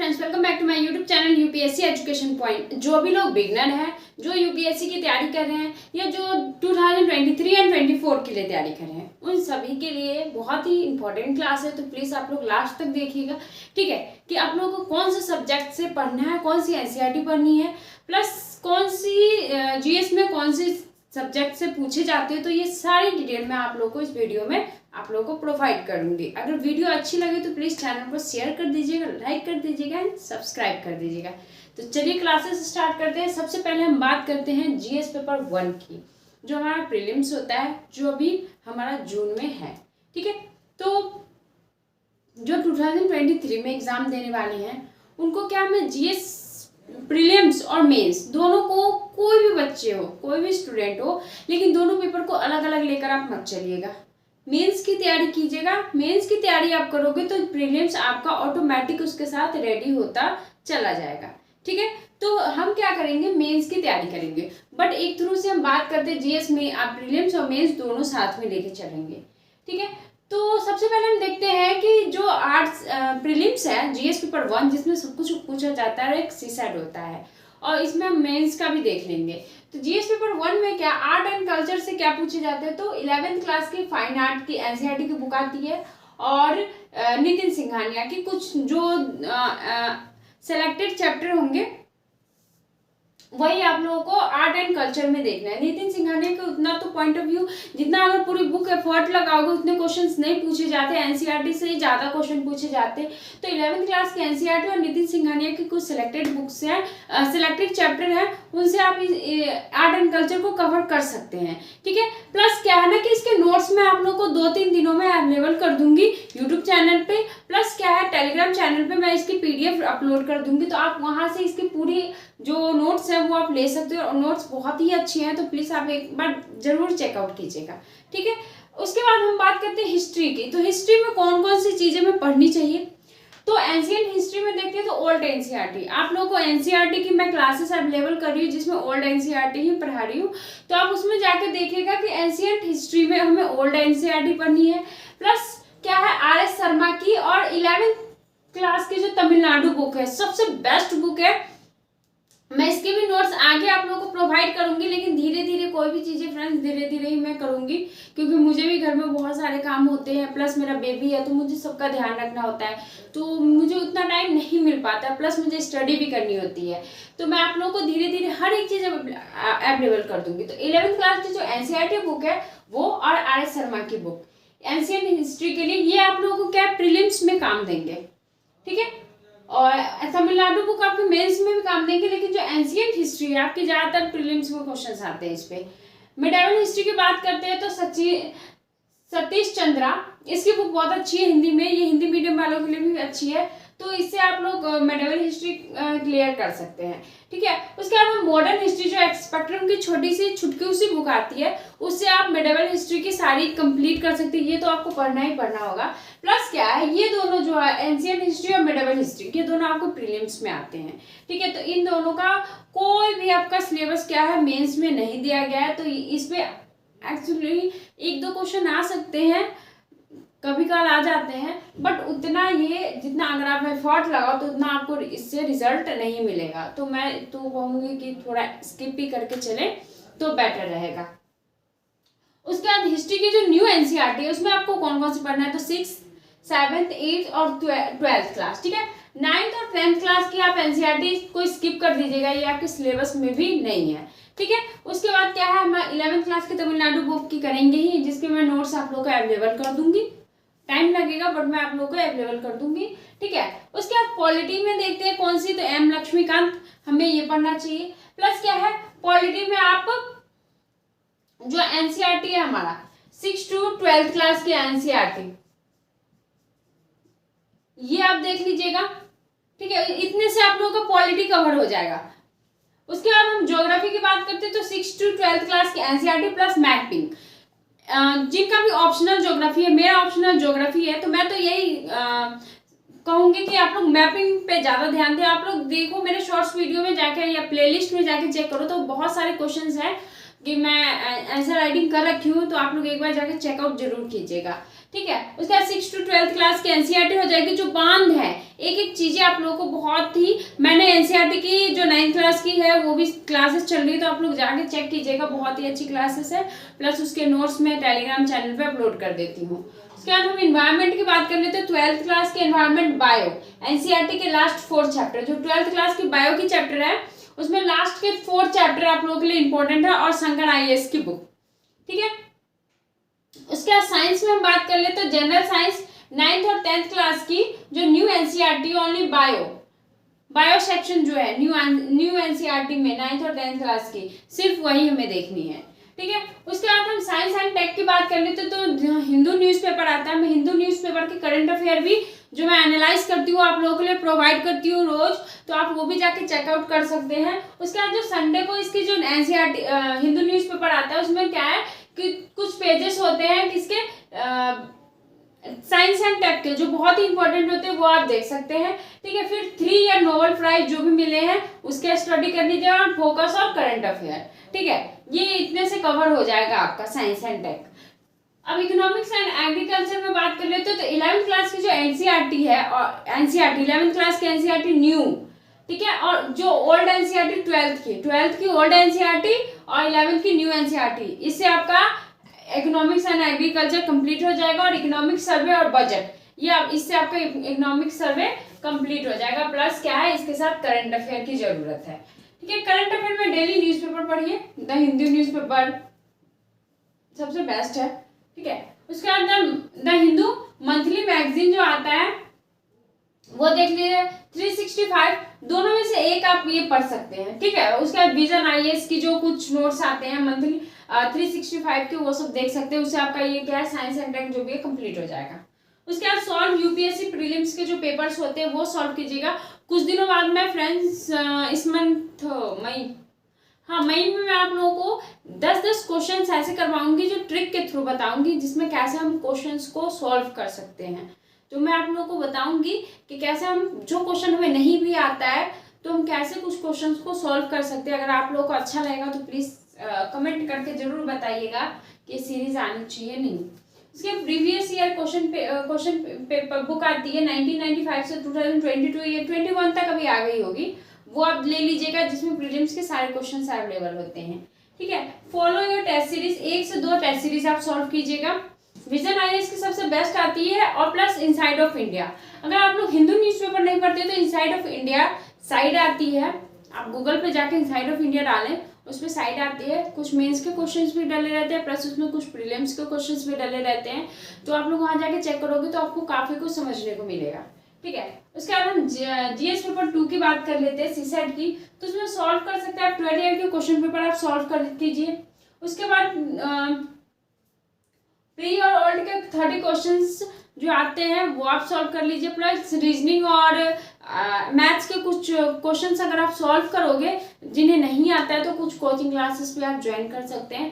Friends, welcome back to my YouTube channel UPSC education point. जो भी लोग beginner हैं, जो यूपीएससी की तैयारी कर रहे हैं या जो 2023 एंड 24 के लिए तैयारी कर रहे हैं, उन सभी के लिए बहुत ही इंपॉर्टेंट क्लास है। तो प्लीज़ आप लोग लास्ट तक देखिएगा, ठीक है, कि आप लोगों को कौन से सब्जेक्ट से पढ़ना है, कौन सी एनसीईआरटी पढ़नी है, प्लस कौन सी जीएस में कौन सी सब्जेक्ट से पूछे जाते हैं। तो ये सारी डिटेल मैं आप लोगों को इस वीडियो में आप लोगों को प्रोवाइड करूंगी। अगर वीडियो अच्छी लगे तो प्लीज़ चैनल को शेयर कर दीजिएगा, लाइक कर दीजिएगा एंड सब्सक्राइब कर दीजिएगा। तो चलिए क्लासेस स्टार्ट करते हैं। सबसे पहले हम बात करते हैं जीएस पेपर 1 की, जो हमारा प्रीलिम्स होता है, जो अभी हमारा जून में है, ठीक है। तो जो 2023 में एग्जाम देने वाले हैं उनको क्या मैं जीएस प्रीलिम्स और मेंस दोनों को, कोई भी बच्चे हो, कोई भी स्टूडेंट हो, लेकिन दोनों पेपर को अलग अलग लेकर आप मत चलिएगा। मेंस की तैयारी कीजिएगा। मेंस की तैयारी आप करोगे तो प्रीलिम्स आपका ऑटोमेटिक उसके साथ रेडी होता चला जाएगा, ठीक है। तो हम क्या करेंगे, मेंस की तैयारी करेंगे, बट एक थ्रू से हम बात करते हैं जीएस में आप प्रीलिम्स और मेंस दोनों साथ में लेके चलेंगे, ठीक है। तो सबसे पहले हम देखते हैं कि जो आर्ट्स प्रीलिम्स है जीएस पेपर 1, जिसमें सब कुछ पूछा जाता है, एक सीसेट होता है, और इसमें हम मेंस का भी देख लेंगे। तो जीएस पेपर 1 में क्या आर्ट एंड कल्चर से क्या पूछे जाते हैं, तो 11th क्लास की फाइन आर्ट की एनसीईआरटी की बुक आती है, और नितिन सिंघानिया की कुछ जो सेलेक्टेड चैप्टर होंगे वही आप लोगों को आर्ट एंड कल्चर में देखना है। नितिन सिंघानिया का उतना तो पॉइंट ऑफ व्यू, जितना अगर पूरी बुक एफर्ट लगाओगे उतने क्वेश्चंस नहीं पूछे जाते, एनसीईआरटी से ही ज़्यादा क्वेश्चन पूछे जाते। तो 11th क्लास की एनसीईआरटी और नितिन सिंघानिया की कुछ सिलेक्टेड बुक्स हैं, सिलेक्टेड चैप्टर हैं, उनसे आप आर्ट एंड कल्चर को कवर कर सकते हैं, ठीक है। प्लस क्या है ना कि इसके नोट्स मैं आप लोग को 2-3 दिनों में अवेलेबल कर दूंगी यूट्यूब चैनल पे, प्लस क्या है टेलीग्राम चैनल पे मैं इसकी पीडीएफ अपलोड कर दूंगी। तो आप वहां से इसकी पूरी जो नोट्स है वो आप ले सकते हो, और नोट्स बहुत ही अच्छी हैं, तो प्लीज़ आप एक बार जरूर चेकआउट कीजिएगा, ठीक है। उसके बाद हम बात करते हैं हिस्ट्री की। तो हिस्ट्री में कौन कौन सी चीज़ें हमें पढ़नी चाहिए, तो एंशिएंट हिस्ट्री में देखते हैं तो ओल्ड एनसीईआरटी। आप लोगों को एनसीईआरटी की मैं क्लासेस अवेलेबल कर रही हूँ जिसमें ओल्ड एनसीईआरटी ही पढ़ा रही हूँ, तो आप उसमें जाके देखिएगा कि एंशिएंट हिस्ट्री में हमें ओल्ड एनसीईआरटी पढ़नी है। प्लस क्या है आर.एस. शर्मा की और 11th क्लास की जो तमिलनाडु बुक है, सबसे बेस्ट बुक है। मैं इसके भी नोट्स आगे आप लोगों को प्रोवाइड करूंगी, लेकिन धीरे धीरे कोई भी चीज़ें फ्रेंड्स धीरे धीरे ही मैं करूंगी, क्योंकि मुझे भी घर में बहुत सारे काम होते हैं, प्लस मेरा बेबी है तो मुझे सबका ध्यान रखना होता है, तो मुझे उतना टाइम नहीं मिल पाता, प्लस मुझे स्टडी भी करनी होती है। तो मैं आप लोगों को धीरे धीरे हर एक चीज़ अवेलेबल कर दूंगी। तो 11th क्लास की जो एनसीईआरटी बुक है वो, और आर.एस. शर्मा की बुक एंशिएंट हिस्ट्री के लिए, ये आप लोगों को क्या प्रीलिम्स में काम देंगे, ठीक है। और तमिलनाडु बुक आपके मेंस में भी काम देंगे, लेकिन जो एंशिएंट हिस्ट्री है आपके ज़्यादातर प्रीलिम्स में क्वेश्चंस आते हैं इस पे। मिडावल हिस्ट्री की बात करते हैं तो सतीश चंद्रा, इसकी बुक बहुत अच्छी है हिंदी में, ये हिंदी मीडियम वालों के लिए भी अच्छी है, तो इससे आप लोग मिडावल हिस्ट्री क्लियर कर सकते हैं, ठीक है। उसके बाद मॉडर्न हिस्ट्री जो एक्सपेक्ट्रम की छोटी सी छुटकी सी बुक आती है, उससे आप मिडावल हिस्ट्री की सारी कंप्लीट कर सकते हैं। ये तो आपको पढ़ना ही पढ़ना होगा। प्लस क्या है, ये दोनों जो है एंशिएंट हिस्ट्री और मिडावल हिस्ट्री, ये दोनों आपको प्रीलिम्स में आते हैं, ठीक है। तो इन दोनों का कोई भी आपका सिलेबस क्या है मेंस में नहीं दिया गया है, तो इसमें एक्चुअली 1-2 क्वेश्चन आ सकते हैं, कभी कभार आ जाते हैं, बट उतना ये जितना अगर आप एफर्ट लगाओ तो उतना आपको इससे रिजल्ट नहीं मिलेगा। तो मैं तो कहूँगी कि थोड़ा स्किप भी करके चले तो बेटर रहेगा। उसके बाद हिस्ट्री की जो न्यू एनसीईआरटी है उसमें आपको कौन कौन से पढ़ना है, तो 6th, 7th, 8th और 12th क्लास, ठीक है। 9th और 10th क्लास की आप एनसीईआरटी को स्किप कर दीजिएगा, ये आपके सिलेबस में भी नहीं है, ठीक है। उसके बाद क्या है, मैं 11th क्लास की तमिलनाडु बुक की करेंगे ही, जिसके मैं नोट्स आप लोगों को अवेलेबल कर दूंगी। टाइम लगेगा बट मैं आप लोगों को अवेलेबल कर दूंगी, ठीक है। उसके बाद पॉलिटी में देखते हैं कौन सी, तो एम लक्ष्मीकांत, हमें ये पढ़ना चाहिए। प्लस क्या है पॉलिटी में आप जो एनसीईआरटी है हमारा 6 to 12th क्लास की एनसीईआरटी, ये आप देख लीजिएगा, ठीक है। इतने से आप लोगों का पॉलिटी कवर हो जाएगा। उसके बाद हम ज्योग्राफी की बात करते हैं तो 6 to 12th क्लास की एनसीईआरटी प्लस मैपिंग, जिनका भी ऑप्शनल ज्योग्राफी है, मेरा ऑप्शनल ज्योग्राफी है, तो मैं तो यही कहूँगी कि आप लोग मैपिंग पे ज़्यादा ध्यान दें। आप लोग देखो मेरे शॉर्ट्स वीडियो में जाके या प्लेलिस्ट में जाके चेक करो, तो बहुत सारे क्वेश्चंस हैं कि मैं आंसर राइटिंग कर रखी हूँ, तो आप लोग एक बार जाके चेकआउट जरूर कीजिएगा, ठीक है। उसके बाद 6 to 12th क्लास की एनसीईआरटी हो जाएगी। जो बांध है, एक एक चीजें आप लोगों को बहुत ही, मैंने एनसीईआरटी की जो 9th क्लास की है वो भी क्लासेस चल रही है, तो आप लोग जाके चेक कीजिएगा, बहुत ही अच्छी क्लासेस है। प्लस उसके नोट्स मैं टेलीग्राम चैनल पे अपलोड कर देती हूँ। उसके बाद हम इन्वायरमेंट की बात कर लेते हैं। 12th क्लास के इन्वायरमेंट बायो, एनसीईआरटी के लास्ट 4 चैप्टर, जो 12th क्लास की बायो की चैप्टर है उसमें लास्ट के 4 चैप्टर आप लोगों के लिए इंपॉर्टेंट है, और शंकर आईएएस की बुक, ठीक है। उसके बाद साइंस में हम बात कर लेते हैं। जनरल साइंस 9th और 10th क्लास की जो new NCERT only bio section जो है न्यू एनसीईआरटी में 9th और 10th क्लास की, सिर्फ वही हमें देखनी है, ठीक है। उसके बाद हम साइंस एंड टेक की बात कर लेते हैं, तो हिंदू न्यूज़पेपर आता है। मैं हिंदू न्यूज़पेपर के करंट अफेयर भी जो मैं एनालाइज करती हूँ आप लोगों के लिए प्रोवाइड करती हूँ रोज, तो आप वो भी जाके चेकआउट कर सकते हैं। उसके बाद जो संडे को इसकी जो एनसीईआरटी हिंदू न्यूज़पेपर आता है उसमें क्या है कि कुछ पेजेस होते हैं किसके, साइंस एंड टेक के, जो बहुत ही इंपॉर्टेंट होते हैं, वो आप देख सकते हैं, ठीक है। फिर 3 ईयर नोबेल प्राइज जो भी मिले हैं उसके स्टडी कर लीजिए, और फोकस और करंट अफेयर, ठीक है। ये इतने से कवर हो जाएगा आपका साइंस एंड टेक। अब इकोनॉमिक्स एंड एग्रीकल्चर में बात कर लेते हैं, तो 11th क्लास की जो एनसीईआरटी है, और एनसीईआरटी 11th क्लास की एनसीईआरटी न्यू, ठीक है, और जो ओल्ड एनसीईआरटी 12th की ओल्ड एनसीईआरटी और 11th की न्यू एनसीईआरटी, इससे आपका इकोनॉमिक्स एंड एग्रीकल्चर कंप्लीट हो जाएगा। और इकोनॉमिक्स सर्वे और बजट, ये इससे आपका इकोनॉमिक्स सर्वे कंप्लीट हो जाएगा। प्लस क्या है, इसके साथ करंट अफेयर की जरूरत है, ठीक है। करंट अफेयर में डेली न्यूज़पेपर पढ़िए, द हिंदू न्यूज़पेपर सबसे बेस्ट है, ठीक है। उसके बाद द हिंदू मंथली मैगजीन जो आता है वो देख लीजिए। 365 दोनों में से एक आप ये पढ़ सकते हैं, ठीक है। उसके बाद विजन आईएएस की जो कुछ नोट्स आते हैं मंथली 365 के, वो सब देख सकते हैं। उससे आपका ये क्या है, साइंस एंड टेक जो भी है कंप्लीट हो जाएगा। उसके बाद सॉल्व यूपीएससी प्रीलिम्स के जो पेपर्स होते हैं वो सॉल्व कीजिएगा। कुछ दिनों बाद में फ्रेंड्स इस मंथ मई में मैं आप लोगों को 10-10 क्वेश्चंस ऐसे करवाऊंगी जो ट्रिक के थ्रू बताऊंगी, जिसमें कैसे हम क्वेश्चंस को सॉल्व कर सकते हैं। तो मैं आप लोगों को बताऊंगी कि कैसे हम, जो क्वेश्चन हमें नहीं भी आता है तो हम कैसे कुछ क्वेश्चंस को सॉल्व कर सकते हैं। अगर आप लोगों को अच्छा लगेगा तो प्लीज़ कमेंट करके जरूर बताइएगा कि सीरीज आनी चाहिए नहीं। इसके previous year question paper book आती है 1995 से 2022 या 21 तक अभी आ गई होगी, वो आप ले लीजिएगा, जिसमें प्रीलिम्स के सारे क्वेश्चंस अवेलेबल होते हैं, ठीक है। फॉलो योर टेस्ट सीरीज, 1 से 2 टेस्ट सीरीज आप सॉल्व कीजिएगा। विजन आईएएस की सबसे बेस्ट आती है, और प्लस इनसाइड ऑफ इंडिया। अगर आप लोग हिंदू न्यूज़पेपर नहीं पढ़ते तो इनसाइड ऑफ इंडिया साइड आती है, आप गूगल पे जाके इनसाइड ऑफ इंडिया डालें, उसमें साइड आती है। कुछ मेंस के क्वेश्चंस भी डले रहते हैं, प्लस उसमें कुछ प्रीलिम्स के क्वेश्चंस भी डले रहते हैं, तो आप लोग वहाँ जाके चेक करोगे तो आपको काफ़ी कुछ समझने को मिलेगा, ठीक है। उसके बाद हम जीएस पेपर 2 की बात कर लेते हैं, सीसेट की, तो उसमें सॉल्व कर सकते हैं आप 12 ईयर के क्वेश्चन पेपर आप सॉल्व कर कीजिए। उसके बाद प्री और ओल्ड के 30 क्वेश्चंस जो आते हैं वो आप सॉल्व कर लीजिए। प्लस रीजनिंग और मैथ्स के कुछ क्वेश्चंस अगर आप सॉल्व करोगे, जिन्हें नहीं आता है तो कुछ कोचिंग क्लासेस भी आप ज्वाइन कर सकते हैं,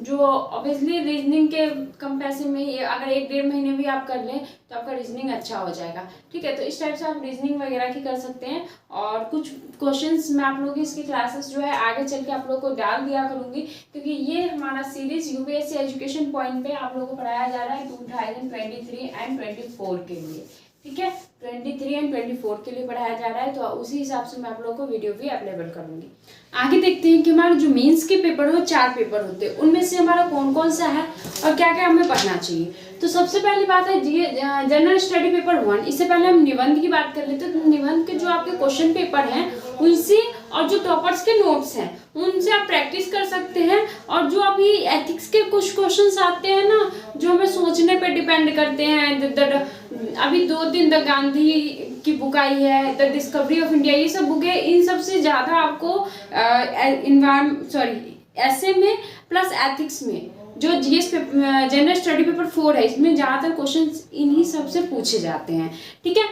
जो ऑब्वियसली रीजनिंग के कंपैरिजन में अगर 1-1.5 महीने भी आप कर लें तो आपका रीजनिंग अच्छा हो जाएगा, ठीक है। तो इस टाइप से आप रीजनिंग वगैरह की कर सकते हैं। और कुछ क्वेश्चंस मैं आप लोगों की इसकी क्लासेस जो है आगे चल के आप लोगों को डाल दिया करूँगी, क्योंकि ये हमारा सीरीज यूपीएससी एजुकेशन पॉइंट पे आप लोगों को पढ़ाया जा रहा है 2023 एंड 24 के लिए, ठीक है। 23 एंड 24 के लिए पढ़ाया जा रहा है, तो उसी हिसाब से मैं आप लोगों को वीडियो भी अवेलेबल करूंगी। आगे देखते हैं कि हमारे जो मेंस के पेपर हो 4 पेपर होते हैं, उनमें से हमारा कौन कौन सा है और क्या क्या हमें पढ़ना चाहिए। तो सबसे पहली बात है जनरल स्टडी पेपर 1। इससे पहले हम निबंध की बात कर लेते हैं। तो निबंध के जो आपके क्वेश्चन पेपर हैं उनसे, और जो टॉपर्स के नोट्स हैं उनसे आप प्रैक्टिस कर सकते हैं। और जो अभी एथिक्स के कुछ क्वेश्चंस आते हैं ना, जो हमें सोचने पे डिपेंड करते हैं, अभी 2-3 द गांधी की बुक आई है, द डिस्कवरी ऑफ इंडिया, ये सब बुक है। इन सब से ज़्यादा आपको ऐसे में प्लस एथिक्स में जो जीएस जनरल स्टडी पेपर 4 है, इसमें ज़्यादातर क्वेश्चंस इन्हीं सब से पूछे जाते हैं, ठीक है।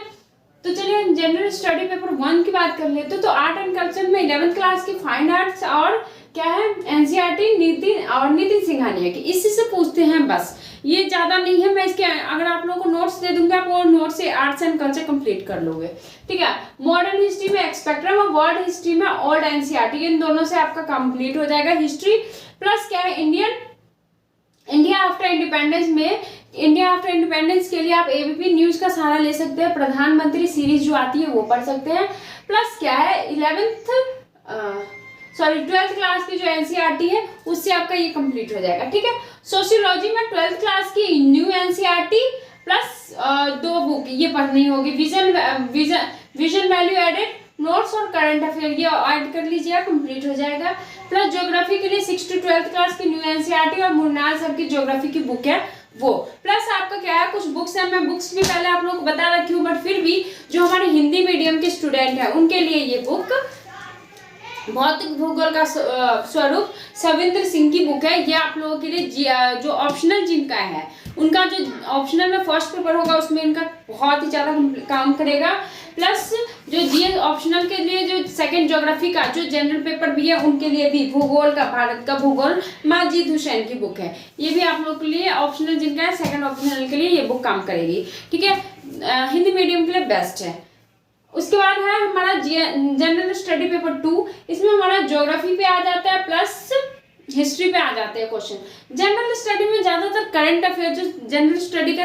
तो चलिए जनरल स्टडी पेपर 1 की बात कर लेते हैं। तो आर्ट एंड कल्चर में 11th क्लास की फाइन आर्ट्स और क्या है एनसीईआरटी नितिन सिंघानिया की, इसी से पूछते हैं बस, ये ज़्यादा नहीं है। मैं इसके अगर आप लोगों को नोट्स दे दूंगी, आप वो नोट से आर्ट्स एंड कल्चर कंप्लीट कर लोगे, ठीक है। मॉडर्न हिस्ट्री में एक्सपेक्ट्रम और वर्ल्ड हिस्ट्री में ओल्ड एनसीईआरटी, इन दोनों से आपका कंप्लीट हो जाएगा। हिस्ट्री प्लस क्या है इंडिया आफ्टर इंडिपेंडेंस के लिए आप एबीपी न्यूज का सहारा ले सकते हैं, प्रधानमंत्री सीरीज जो आती है वो पढ़ सकते हैं। प्लस क्या है 12th क्लास की जो एनसीईआरटी है उससे आपका ये कंप्लीट हो जाएगा। ठीक है, सोशियोलॉजी में 12th क्लास की न्यू एनसीईआरटी प्लस 2 बुक ये पढ़नी होगी, विजन वैल्यू एडेड नोट्स और करंट अफेयर ये ऐड कर लीजिएगा, कंप्लीट हो जाएगा। प्लस ज्योग्राफी के लिए 6 to 12th क्लास की न्यू एनसीईआरटी और मुन्नार सर की ज्योग्राफी की बुक है वो। प्लस आपका क्या है कुछ बुक्स है, मैं बुक्स भी पहले आप लोगों को बता रखी हूँ, बट फिर भी जो हमारे हिंदी मीडियम के स्टूडेंट हैं उनके लिए ये बुक भौतिक भूगोल का स्वरूप सविंद्र सिंह की बुक है। ये आप लोगों के लिए जो ऑप्शनल जिनका है उनका जो ऑप्शनल में फर्स्ट पेपर होगा उसमें इनका बहुत ही ज़्यादा काम करेगा। प्लस जो जीएस ऑप्शनल के लिए जो सेकंड ज्योग्राफी का जो जनरल पेपर भी है उनके लिए भी भूगोल का, भारत का भूगोल माजिद हुसैन की बुक है, ये भी आप लोग के लिए ऑप्शनल जिनका है सेकंड ऑप्शनल के लिए ये बुक काम करेगी। ठीक है, हिंदी मीडियम के लिए बेस्ट है। उसके बाद है हमारा जनरल स्टडी पेपर 2, इसमें हमारा ज्योग्राफी पे आ जाता है प्लस हिस्ट्री पे आ जाते हैं क्वेश्चन। जनरल स्टडी में ज्यादातर करंट अफेयर, जो जनरल स्टडी का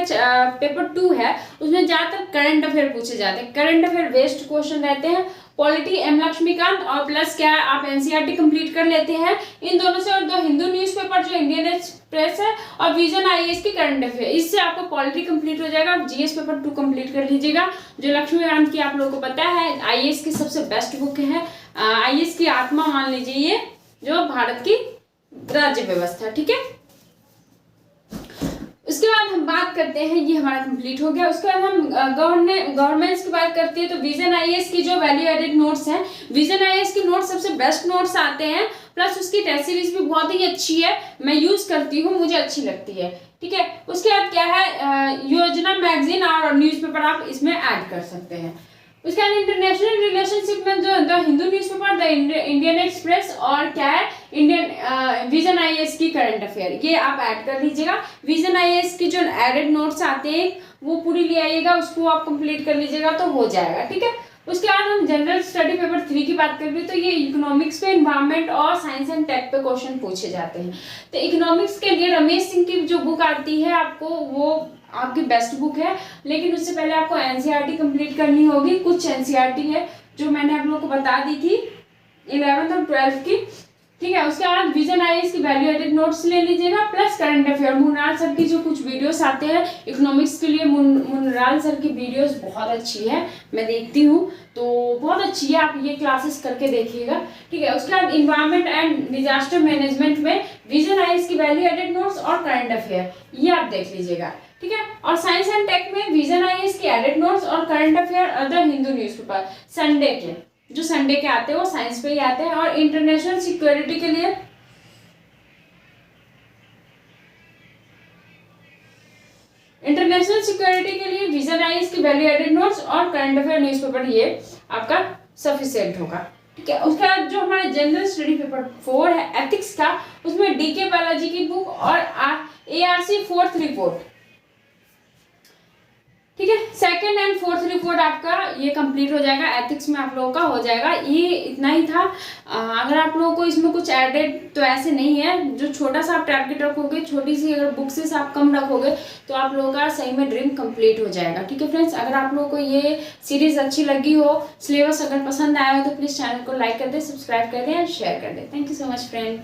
पेपर 2 है उसमें ज्यादातर करंट अफेयर पूछे जाते हैं, करंट अफेयर बेस्ड क्वेश्चन रहते हैं। पॉलिटी एम लक्ष्मीकांत और प्लस क्या आप एनसीईआरटी कंप्लीट कर लेते हैं इन दोनों से, और 2 हिंदू न्यूज़पेपर जो इंडियन एक्सप्रेस है और विजन आईएएस की करंट अफेयर, इससे आपको पॉलिटी कंप्लीट हो जाएगा। आप जीएस पेपर 2 कंप्लीट कर लीजिएगा। जो लक्ष्मीकांत की आप लोगों को पता है आईएएस की सबसे बेस्ट बुक है, आईएएस की आत्मा मान लीजिए ये जो भारत की राज्य व्यवस्था। ठीक है, उसके बाद हम बात करते हैं, ये हमारा कंप्लीट हो गया। उसके बाद हम गवर्नेंस की बात करते हैं तो विजन आईएएस की जो वैल्यू एडेड नोट्स हैं, विजन आईएएस की नोट्स सबसे बेस्ट नोट्स आते हैं, प्लस उसकी टेस्ट सीरीज भी बहुत ही अच्छी है, मैं यूज करती हूँ, मुझे अच्छी लगती है। ठीक है, उसके बाद क्या है योजना मैगजीन और न्यूज़पेपर आप इसमें ऐड कर सकते हैं। उसके बाद इंटरनेशनल रिलेशनशिप में जो the Hindu newspaper, the Indian express और क्या है इंडियन विजन आईएएस की करंट अफेयर, ये आप ऐड कर लीजिएगा। विजन आईएएस की जो एडेड नोट्स आते हैं वो पूरी ले आइएगा, उसको आप कंप्लीट कर लीजिएगा तो हो जाएगा। ठीक है, उसके बाद हम जनरल स्टडी पेपर 3 की बात करेंगे तो ये इकोनॉमिक्स पे, इन्वायरमेंट और साइंस एंड टेक पे क्वेश्चन पूछे जाते हैं। तो इकोनॉमिक्स के लिए रमेश सिंह की जो बुक आती है आपको वो आपकी बेस्ट बुक है, लेकिन उससे पहले आपको एनसीईआरटी कंप्लीट करनी होगी। कुछ एनसीईआरटी है जो मैंने आप लोगों को बता दी थी 11th और 12th की। ठीक है, उसके बाद विजन आईएएस की वैल्यू एडेड नोट्स ले लीजिएगा, plus current affair. Munnar sir की जो कुछ वीडियोस आते हैं इकोनॉमिक्स के लिए, मुन्नार सर की वीडियोस बहुत अच्छी है, मैं देखती हूँ तो बहुत अच्छी है, आप ये क्लासेस करके देखिएगा। ठीक है, उसके बाद इन्वायरमेंट एंड डिजास्टर मैनेजमेंट में विजन आईएएस की वैल्यू एडेड नोट्स और करंट अफेयर ये आप देख लीजिएगा। ठीक है, और साइंस एंड टेक में विजन आईएएस की एडेड नोट्स और current affair other Hindu newspaper Sunday के जो संडे के आते हैं वो साइंस पे ही आते हैं। और इंटरनेशनल सिक्योरिटी के लिए विजन आईएएस की वैल्यू एडेड नोट्स और करंट अफेयर न्यूज़पेपर ये आपका सफिशिएंट होगा। ठीक है, उसके बाद जो हमारा जनरल स्टडी पेपर 4 है एथिक्स का, उसमें डीके बालाजी की बुक और एआरसी 4th रिपोर्ट। ठीक है, 2nd एंड 4th रिपोर्ट आपका ये कंप्लीट हो जाएगा, एथिक्स में आप लोगों का हो जाएगा। ये इतना ही था। अगर आप लोगों को इसमें कुछ एडेड तो ऐसे नहीं है, जो छोटा सा आप टारगेट रखोगे, छोटी सी अगर बुक से आप कम रखोगे तो आप लोगों का सही में ड्रीम कंप्लीट हो जाएगा। ठीक है फ्रेंड्स, अगर आप लोगों को ये सीरीज अच्छी लगी हो, सिलेबस अगर पसंद आया हो तो प्लीज़ चैनल को लाइक कर दें, सब्सक्राइब कर दें और शेयर कर दें। Thank you so much friend.